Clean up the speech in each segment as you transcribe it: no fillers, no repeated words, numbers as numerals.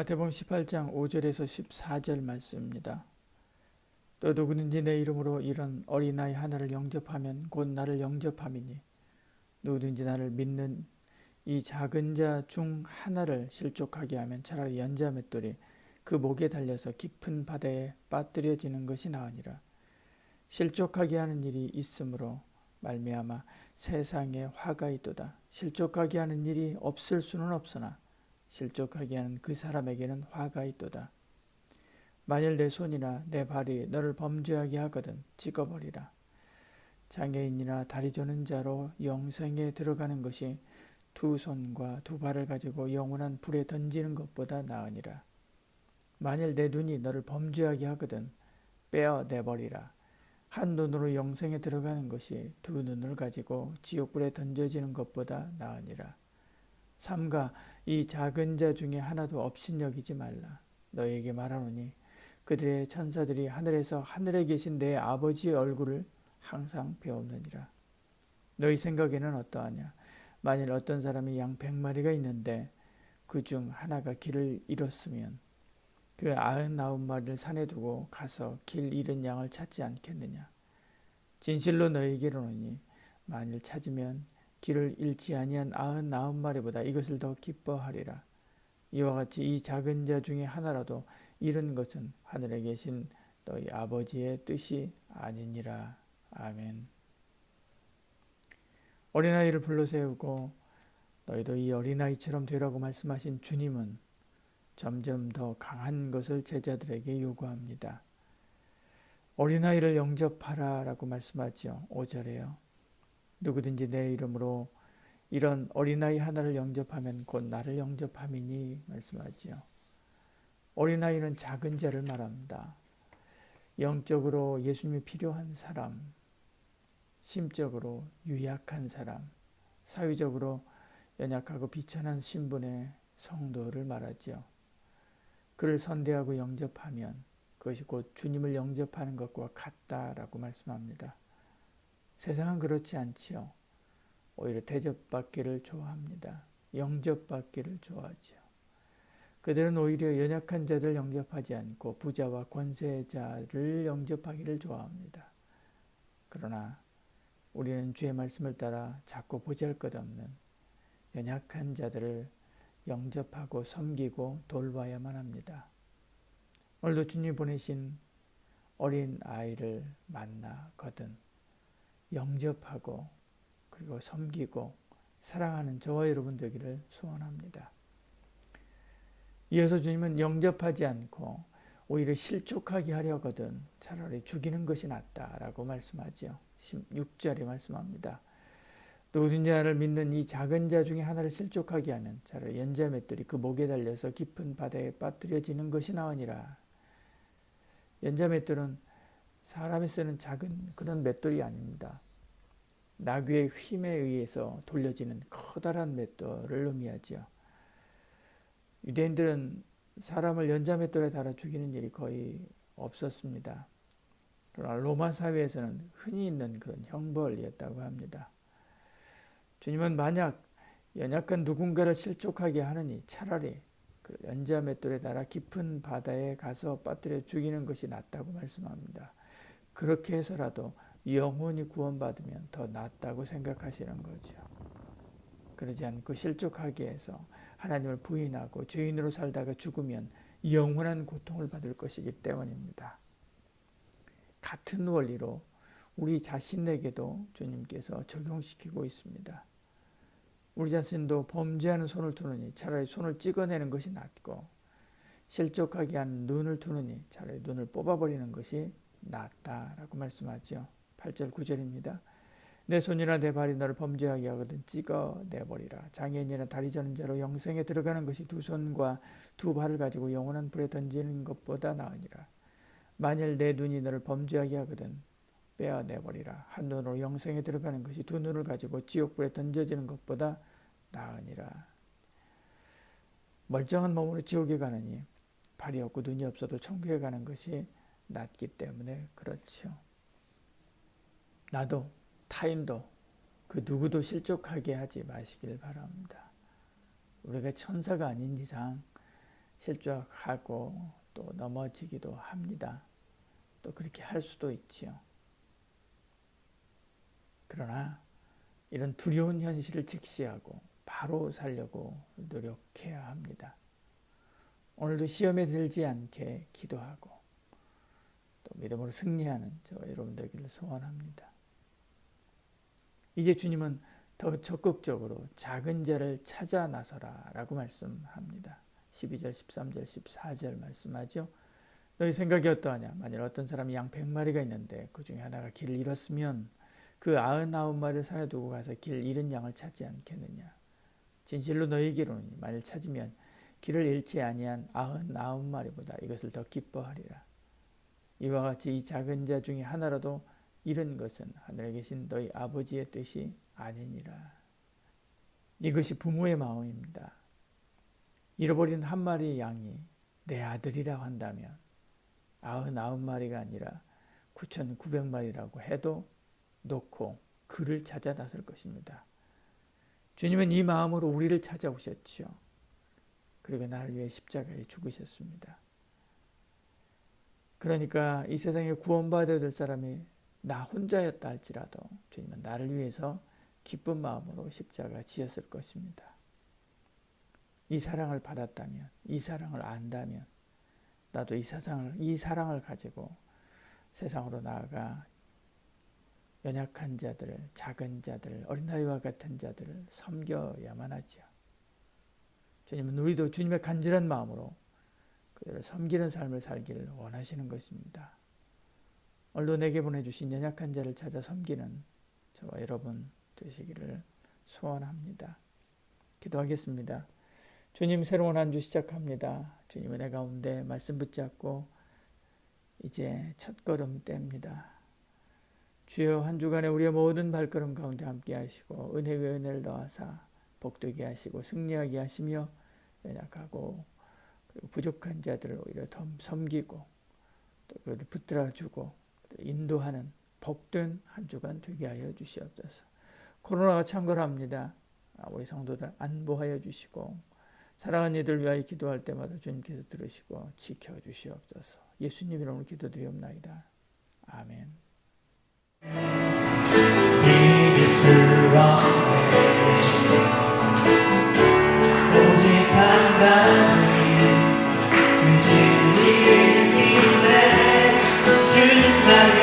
마태복음 18장 5절에서 14절 말씀입니다. 또 누구든지 내 이름으로 이런 어린아이 하나를 영접하면 곧 나를 영접함이니 누구든지 나를 믿는 이 작은 자 중 하나를 실족하게 하면 차라리 연자 맷돌이 그 목에 달려서 깊은 바다에 빠뜨려지는 것이 나으니라. 실족하게 하는 일이 있으므로 말미암아 세상에 화가 있도다. 실족하게 하는 일이 없을 수는 없으나 실족하게 하는 그 사람에게는 화가 있도다. 만일 내 손이나 내 발이 너를 범죄하게 하거든 찍어버리라. 장애인이나 다리 저는 자로 영생에 들어가는 것이 두 손과 두 발을 가지고 영원한 불에 던지는 것보다 나으니라. 만일 내 눈이 너를 범죄하게 하거든 빼어내버리라. 한 눈으로 영생에 들어가는 것이 두 눈을 가지고 지옥불에 던져지는 것보다 나으니라. 삼가 이 작은 자 중에 하나도 업신여기지 말라. 너에게 말하노니 그들의 천사들이 하늘에서 하늘에 계신 내 아버지의 얼굴을 항상 배우느니라. 너희 생각에는 어떠하냐? 만일 어떤 사람이 양 100마리가 있는데 그 중 하나가 길을 잃었으면 그 99마리를 산에 두고 가서 길 잃은 양을 찾지 않겠느냐? 진실로 너희에게 이르노니 만일 찾으면 길을 잃지 아니한 99마리보다 이것을 더 기뻐하리라. 이와 같이 이 작은 자 중에 하나라도 잃은 것은 하늘에 계신 너희 아버지의 뜻이 아니니라. 아멘. 어린아이를 불러세우고 너희도 이 어린아이처럼 되라고 말씀하신 주님은 점점 더 강한 것을 제자들에게 요구합니다. 어린아이를 영접하라 라고 말씀하죠. 5절에요. 누구든지 내 이름으로 이런 어린아이 하나를 영접하면 곧 나를 영접함이니 말씀하지요. 어린아이는 작은 자를 말합니다. 영적으로 예수님이 필요한 사람, 심적으로 유약한 사람, 사회적으로 연약하고 비천한 신분의 성도를 말하지요. 그를 선대하고 영접하면 그것이 곧 주님을 영접하는 것과 같다라고 말씀합니다. 세상은 그렇지 않지요. 오히려 대접받기를 좋아합니다. 영접받기를 좋아하지요. 그들은 오히려 연약한 자들 영접하지 않고 부자와 권세자를 영접하기를 좋아합니다. 그러나 우리는 주의 말씀을 따라 작고 보잘것없는 연약한 자들을 영접하고 섬기고 돌봐야만 합니다. 오늘도 주님 보내신 어린 아이를 만나거든 영접하고 그리고 섬기고 사랑하는 저와 여러분 되기를 소원합니다. 이어서 주님은 영접하지 않고 오히려 실족하게 하려거든 차라리 죽이는 것이 낫다라고 말씀하죠. 16절에 말씀합니다. 누구든지 나를 믿는 이 작은 자 중에 하나를 실족하게 하면 차라리 연자 맷돌이 그 목에 달려서 깊은 바다에 빠뜨려지는 것이 나으니라. 연자 맷돌은 사람이 쓰는 작은 그런 맷돌이 아닙니다. 나귀의 힘에 의해서 돌려지는 커다란 맷돌을 의미하지요. 유대인들은 사람을 연자 맷돌에 달아 죽이는 일이 거의 없었습니다. 그러나 로마 사회에서는 흔히 있는 그런 형벌이었다고 합니다. 주님은 만약 연약한 누군가를 실족하게 하느니 차라리 그 연자 맷돌에 달아 깊은 바다에 가서 빠뜨려 죽이는 것이 낫다고 말씀합니다. 그렇게 해서라도 영혼이 구원받으면 더 낫다고 생각하시는 거죠. 그러지 않고 실족하게 해서 하나님을 부인하고 죄인으로 살다가 죽으면 영원한 고통을 받을 것이기 때문입니다. 같은 원리로 우리 자신에게도 주님께서 적용시키고 있습니다. 우리 자신도 범죄하는 손을 두느니 차라리 손을 찍어내는 것이 낫고 실족하게 하는 눈을 두느니 차라리 눈을 뽑아버리는 것이 낫다라고 말씀하죠. 8절 9절입니다. 내 손이나 내 발이 너를 범죄하게 하거든 찍어내버리라. 장애인이나 다리 저는 자로 영생에 들어가는 것이 두 손과 두 발을 가지고 영원한 불에 던지는 것보다 나으니라. 만일 내 눈이 너를 범죄하게 하거든 빼어내버리라. 한 눈으로 영생에 들어가는 것이 두 눈을 가지고 지옥불에 던져지는 것보다 나으니라. 멀쩡한 몸으로 지옥에 가느니 발이 없고 눈이 없어도 천국에 가는 것이 낫기 때문에 그렇죠. 나도 타인도 그 누구도 실족하게 하지 마시길 바랍니다. 우리가 천사가 아닌 이상 실족하고 또 넘어지기도 합니다. 또 그렇게 할 수도 있지요. 그러나 이런 두려운 현실을 직시하고 바로 살려고 노력해야 합니다. 오늘도 시험에 들지 않게 기도하고 또 믿음으로 승리하는 저와 여러분들 되기를 소원합니다. 이제 주님은 더 적극적으로 작은 자를 찾아 나서라 라고 말씀합니다. 12절, 13절, 14절 말씀하죠. 너희 생각이 어떠하냐? 만일 어떤 사람이 양 100마리가 있는데 그 중에 하나가 길을 잃었으면 그 99마리를 사려두고 가서 길 잃은 양을 찾지 않겠느냐? 진실로 너희에게로는 만일 찾으면 길을 잃지 아니한 99마리보다 이것을 더 기뻐하리라. 이와 같이 이 작은 자 중에 하나라도 잃은 것은 하늘에 계신 너희 아버지의 뜻이 아니니라. 이것이 부모의 마음입니다. 잃어버린 한 마리의 양이 내 아들이라고 한다면 99마리가 아니라 9,900마리라고 해도 놓고 그를 찾아 나설 것입니다. 주님은 이 마음으로 우리를 찾아오셨지요. 그리고 나를 위해 십자가에 죽으셨습니다. 그러니까 이 세상에 구원받아야 될 사람이 나 혼자였다 할지라도 주님은 나를 위해서 기쁜 마음으로 십자가 지었을 것입니다. 이 사랑을 받았다면, 이 사랑을 안다면 나도 이 사랑을 가지고 세상으로 나아가 연약한 자들, 작은 자들, 어린아이와 같은 자들을 섬겨야만 하죠. 주님은 우리도 주님의 간절한 마음으로 그들을 섬기는 삶을 살기를 원하시는 것입니다. 오늘도 내게 보내주신 연약한 자를 찾아 섬기는 저와 여러분 되시기를 소원합니다. 기도하겠습니다. 주님, 새로운 한 주 시작합니다. 주님 은혜 가운데 말씀 붙잡고 이제 첫걸음 뗍니다. 주여, 한 주간에 우리의 모든 발걸음 가운데 함께 하시고 은혜 위에 은혜를 더하사 복되게 하시고 승리하게 하시며 연약하고 그리고 부족한 자들을 오히려 더 섬기고 또 그들을 붙들어주고 인도하는 복된 한 주간 되게 하여 주시옵소서. 코로나가 창궐합니다. 우리 성도들 안보하여 주시고 사랑하는 이들 위하여 기도할 때마다 주님께서 들으시고 지켜주시옵소서. 예수님 이름으로 기도드리옵나이다. 아멘. 믿을 수 없네. 오직 한 가지 그 진리를 믿네. 주는 나의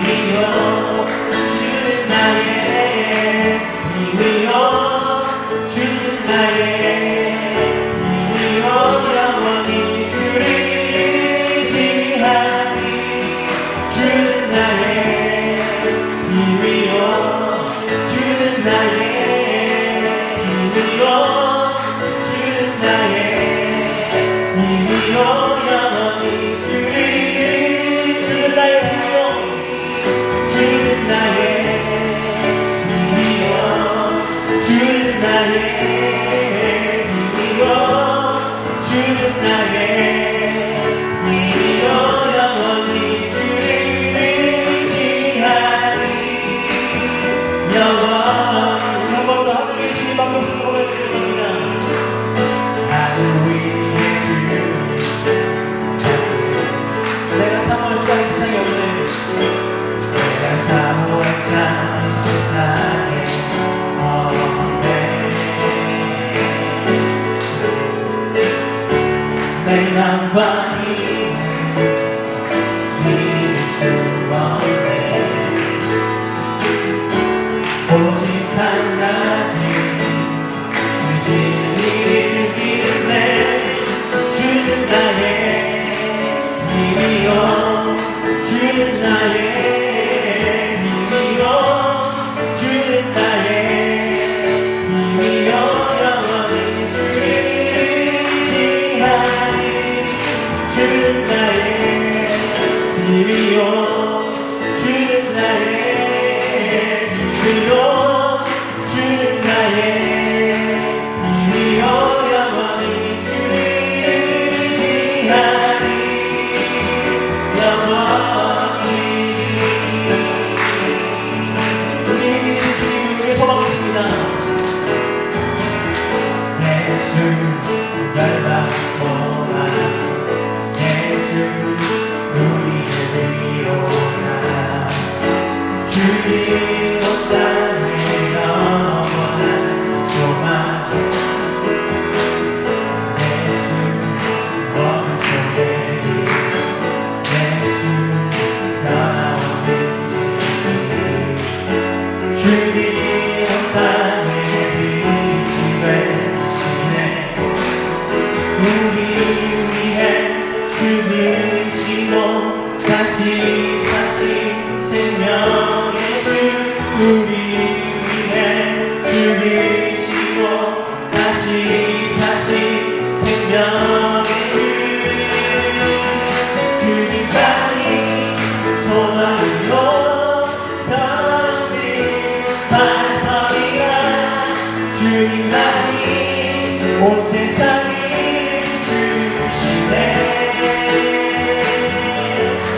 힘이요, 주는 나의 힘이요, 주는 나의 힘이요, 영원히 주를 의지하니. 주는 나의 힘이요, 주는 나의 힘이요, 주는 나의 힘이요, 영원히 주를. 주는 나의 힘이요, 주는 나의 힘이요, 주는 나의 힘이요, 주는 나의 힘이요, 영원히 주를 의지하니. 영원히. 한 번 더 하늘 위에 주님 앞에 없으면 고백드릴 겁니다. 하늘 위에 주님, 내가 사모할 자 이 세상에 없네. 내가 사모할 자 이 세상에 없네. 내 맘과 힘을 이룰 수 없네. 오직 한 가지 그 진리를 믿네. 주는 나의 힘이요, 주는 나의 힘이요, 주는 나의 힘이요, 영원히 주를 의지하니. 주는 나의 힘이요, 주는 나의 힘이요, 주는 나의 힘이요, 영원히 주를 의지하니. 영원히. 우리 힘이 되신 주님을 위해 소망하십니다. 예수 열방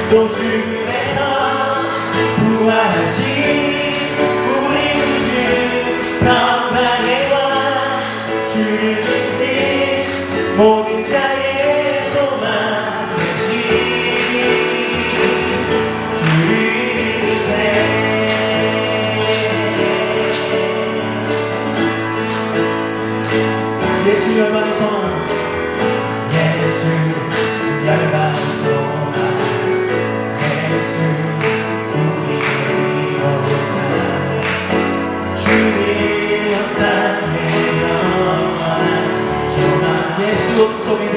또 죽음에서 부활하신 우리 구주 평강의 왕 주를 믿는 모든 자의 소망 되신 주를 믿네. 예수 열방의 소망, 예수 열방의 소망, 예수 우리를 이루자. 주님 땅에 영원한 소망, 예수 속에